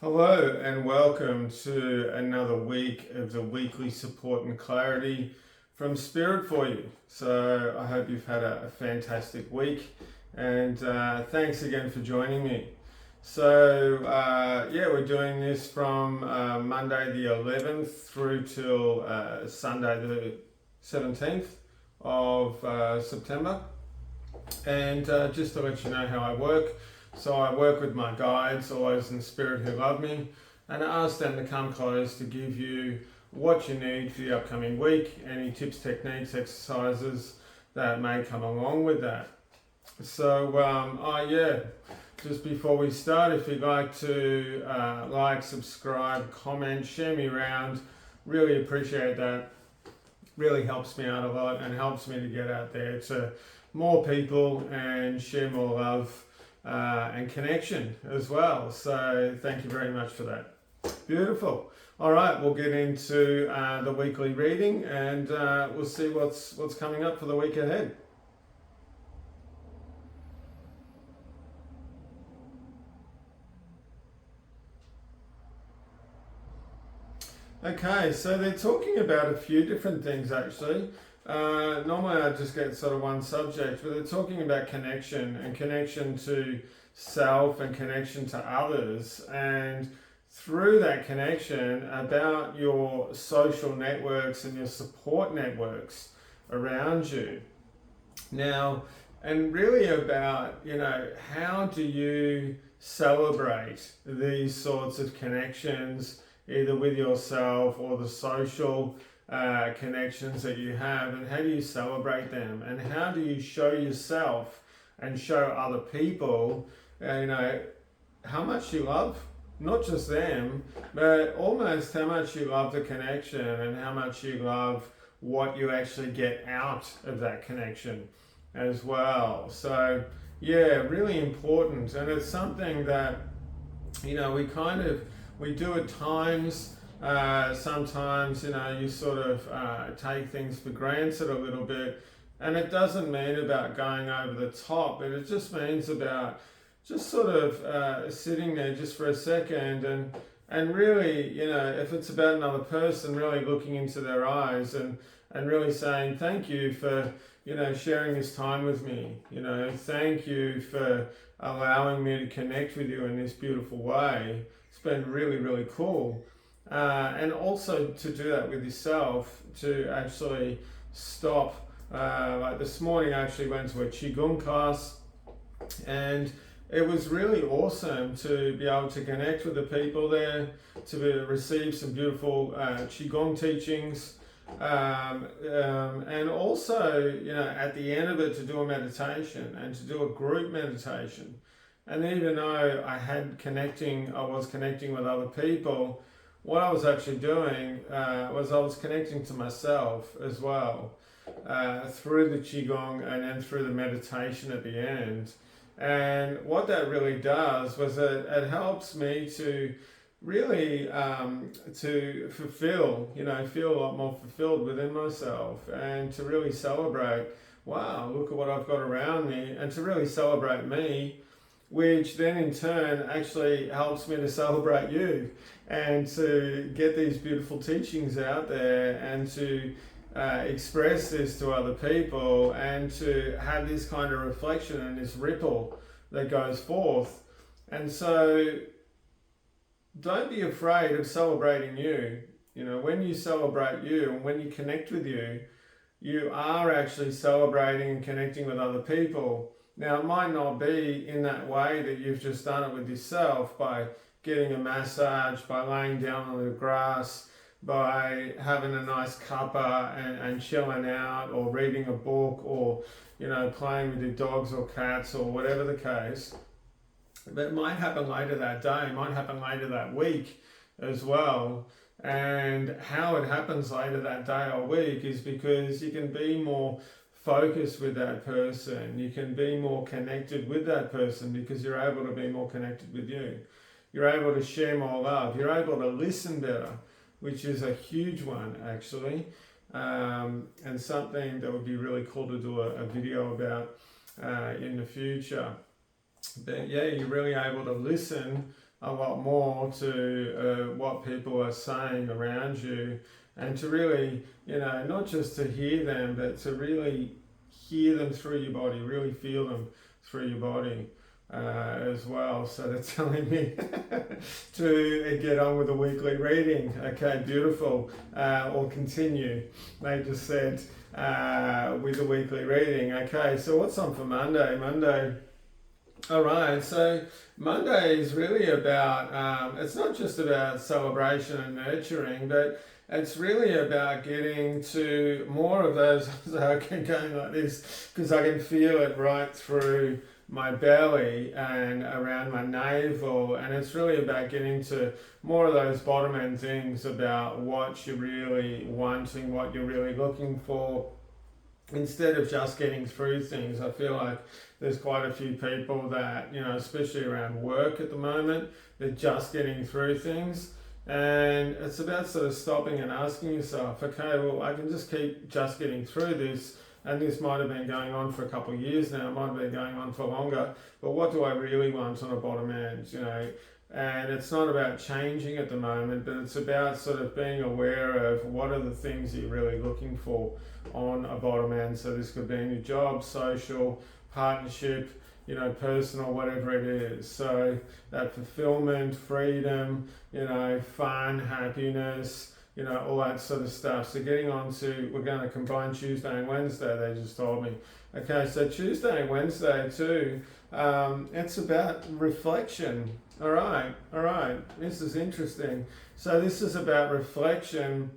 Hello and welcome to another week of the weekly support and clarity from Spirit for you. So I hope you've had a fantastic week and thanks again for joining me. So we're doing this from Monday the 11th through till Sunday the 17th of September. And just to let you know how I work, so I work with my guides, all those in spirit who love me, and I ask them to come close to give you what you need for the upcoming week, any tips, techniques, exercises that may come along with that. So, just before we start, if you'd like to like, subscribe, comment, share me around, really appreciate that. Really helps me out a lot and helps me to get out there to more people and share more love and connection as well. So thank you very much for that. Beautiful. All right, we'll get into the weekly reading and we'll see what's coming up for the week ahead. Okay, so they're talking about a few different things actually. Normally I just get sort of one subject, but they're talking about connection and connection to self and connection to others, and through that connection about your social networks and your support networks around you. Now, and really about, how do you celebrate these sorts of connections either with yourself or the social connections that you have, and how do you celebrate them, and how do you show yourself and show other people how much you love not just them, but almost how much you love the connection and how much you love what you actually get out of that connection as well. So really important, and it's something that we do at times. Sometimes you sort of take things for granted a little bit, and it doesn't mean about going over the top, but it just means about just sort of sitting there just for a second and really, if it's about another person, really looking into their eyes and really saying thank you for sharing this time with me. Thank you for allowing me to connect with you in this beautiful way. It's been really, really cool. And also to do that with yourself, to actually stop. Like this morning I actually went to a Qigong class, and it was really awesome to be able to connect with the people there, to receive some beautiful Qigong teachings, and also, at the end of it, to do a meditation and to do a group meditation. And even though I was connecting with other people, what I was actually doing was I was connecting to myself as well, through the Qigong and then through the meditation at the end. And what that really does was it helps me to really to fulfill, feel a lot more fulfilled within myself, and to really celebrate, wow, look at what I've got around me, and to really celebrate me, which then in turn actually helps me to celebrate you and to get these beautiful teachings out there and to express this to other people and to have this kind of reflection and this ripple that goes forth. And so don't be afraid of celebrating you. When you celebrate you and when you connect with you, you are actually celebrating and connecting with other people. Now, it might not be in that way that you've just done it with yourself, by getting a massage, by laying down on the grass, by having a nice cuppa and chilling out, or reading a book, or playing with your dogs or cats or whatever the case. But it might happen later that day, it might happen later that week as well. And how it happens later that day or week is because you can be more focused with that person, you can be more connected with that person because you're able to be more connected with you. You're able to share more love, you're able to listen better, which is a huge one actually, and something that would be really cool to do a video about in the future. But you're really able to listen a lot more to what people are saying around you, and to really, not just to hear them, but to really hear them through your body, really feel them through your body as well. So they're telling me to get on with the weekly reading. Okay, beautiful. Or continue. They just said with the weekly reading. Okay, so what's on for Monday? All right, so Monday is really about, it's not just about celebration and nurturing, but it's really about getting to more of those. So I can go like this because I can feel it right through my belly and around my navel, and it's really about getting to more of those bottom end things about what you're really wanting, what you're really looking for, instead of just getting through things. I feel like there's quite a few people that, especially around work at the moment, they're just getting through things. And it's about sort of stopping and asking yourself, okay, well, I can just keep just getting through this, and this might have been going on for a couple of years now, it might have been going on for longer, but what do I really want on a bottom end, And it's not about changing at the moment, but it's about sort of being aware of what are the things that you're really looking for on a bottom end. So this could be in your job, social, partnership, personal, whatever it is. So that fulfillment, freedom, fun, happiness, all that sort of stuff. So getting on to, we're going to combine Tuesday and Wednesday, they just told me. Okay, so Tuesday and Wednesday too, it's about reflection. All right, this is interesting. So this is about reflection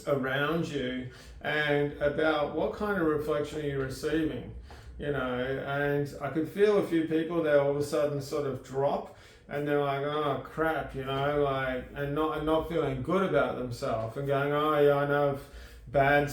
around you and about what kind of reflection are you receiving. And I could feel a few people there all of a sudden sort of drop, and they're like, oh crap, and not feeling good about themselves, and going, oh yeah, I know if bad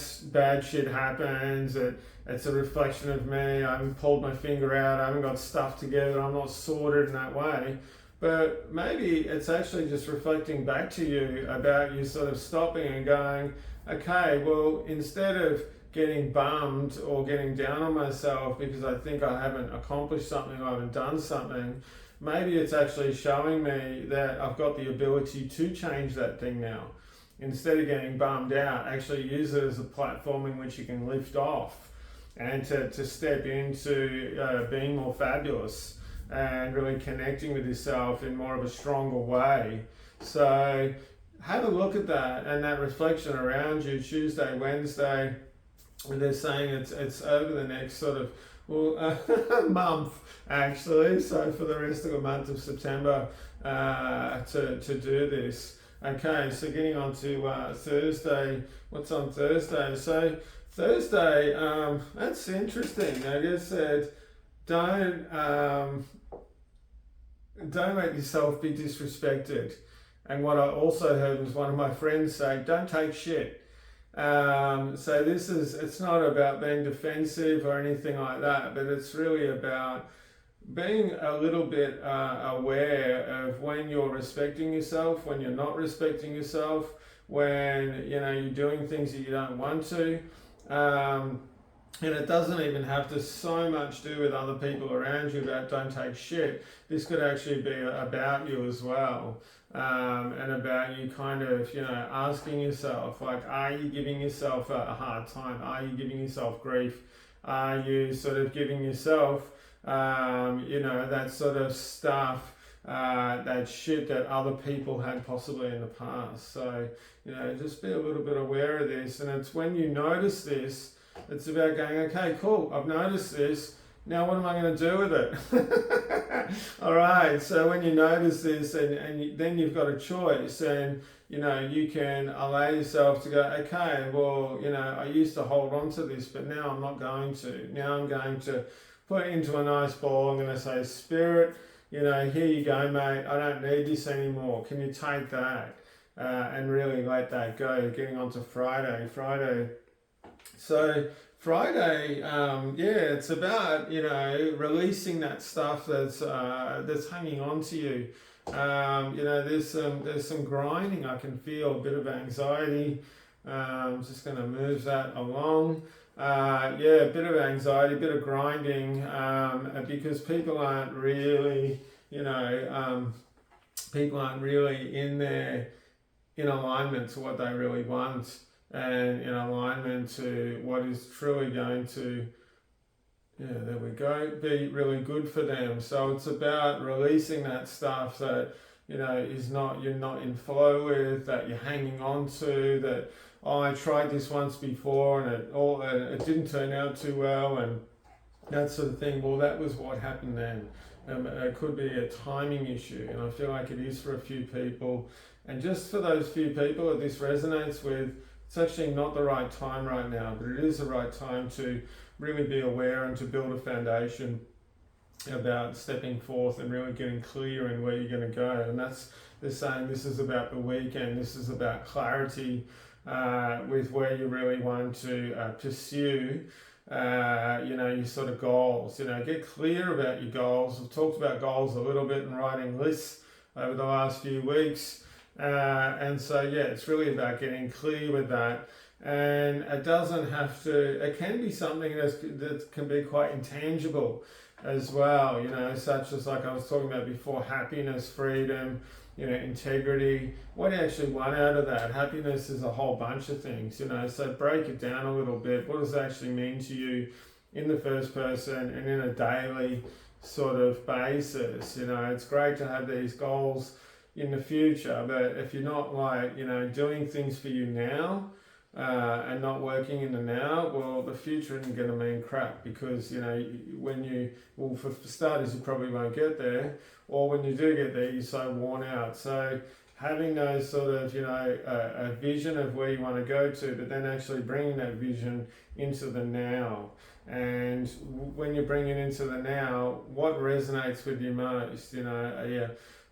shit happens, it's a reflection of me, I haven't pulled my finger out, I haven't got stuff together, I'm not sorted in that way. But maybe it's actually just reflecting back to you about you sort of stopping and going, okay, well, instead of getting bummed or getting down on myself because I think I haven't accomplished something, I haven't done something, maybe it's actually showing me that I've got the ability to change that thing now. Instead of getting bummed out, actually use it as a platform in which you can lift off and to step into being more fabulous and really connecting with yourself in more of a stronger way. So have a look at that and that reflection around you Tuesday, Wednesday. They're saying it's over the next sort of month actually, so for the rest of the month of September to do this. Okay, so getting on to Thursday. What's on Thursday? So Thursday, that's interesting. I just said don't let yourself be disrespected. And what I also heard was one of my friends say, don't take shit. So it's not about being defensive or anything like that, but it's really about being a little bit aware of when you're respecting yourself, when you're not respecting yourself, when you're doing things that you don't want to. And it doesn't even have to so much do with other people around you about don't take shit. This could actually be about you as well. And about you kind of, asking yourself, like, are you giving yourself a hard time? Are you giving yourself grief? Are you sort of giving yourself, that sort of stuff, that shit that other people had possibly in the past? So, just be a little bit aware of this. And it's when you notice this, it's about going, okay, cool, I've noticed this. Now what am I going to do with it? All right, so when you notice this then you've got a choice, and you can allow yourself to go, okay, well, I used to hold on to this, but now I'm not going to. Now I'm going to put it into a nice ball. I'm going to say, Spirit, here you go, mate. I don't need this anymore. Can you take that? And really let that go. Getting on to Friday. So Friday, it's about releasing that stuff that's hanging on to you. There's some grinding. I can feel a bit of anxiety. I'm just going to move that along. A bit of anxiety, a bit of grinding, because people aren't really, people aren't really in alignment to what they really want, and in alignment to what is truly going to, there we go, be really good for them. So it's about releasing that stuff that, is not, you're not in flow with, that you're hanging on to, that, oh, I tried this once before and it didn't turn out too well, and that sort of thing. Well, that was what happened then. It could be a timing issue, and I feel like it is for a few people. And just for those few people that this resonates with, it's actually not the right time right now, but it is the right time to really be aware and to build a foundation about stepping forth and really getting clear in where you're going to go. And they're saying this is about the weekend, this is about clarity with where you really want to pursue your sort of goals. Get clear about your goals. We've talked about goals a little bit and writing lists over the last few weeks. And so, it's really about getting clear with that. And it doesn't have to, it can be something that can be quite intangible as well, such as, like I was talking about before, happiness, freedom, integrity. What do you actually want out of that? Happiness is a whole bunch of things, so break it down a little bit. What does it actually mean to you in the first person and in a daily sort of basis? It's great to have these goals in the future, but if you're not doing things for you now and not working in the now, well, the future isn't going to mean crap, because for starters, you probably won't get there, or when you do get there, you're so worn out. So having those sort of a vision of where you want to go to, but then actually bringing that vision into the now. And when you bring it into the now, what resonates with you most?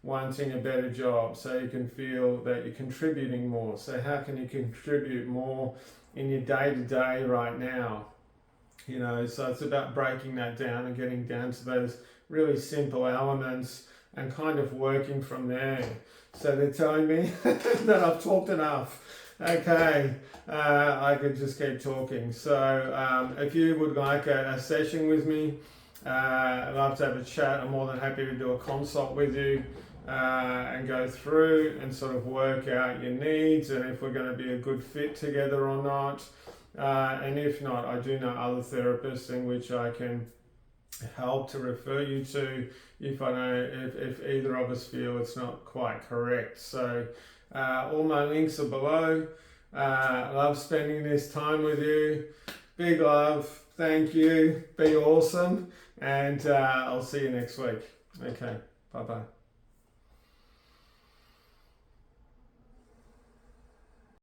Wanting a better job so you can feel that you're contributing more. So how can you contribute more in your day-to-day right now? So it's about breaking that down and getting down to those really simple elements and kind of working from there. So they're telling me that I've talked enough. Okay, I could just keep talking. So if you would like a session with me, I'd love to have a chat. I'm more than happy to do a consult with you. And go through and sort of work out your needs and if we're going to be a good fit together or not. And if not, I do know other therapists in which I can help to refer you to if either of us feel it's not quite correct. So all my links are below. Love spending this time with you. Big love. Thank you. Be awesome. And I'll see you next week. Okay. Bye-bye.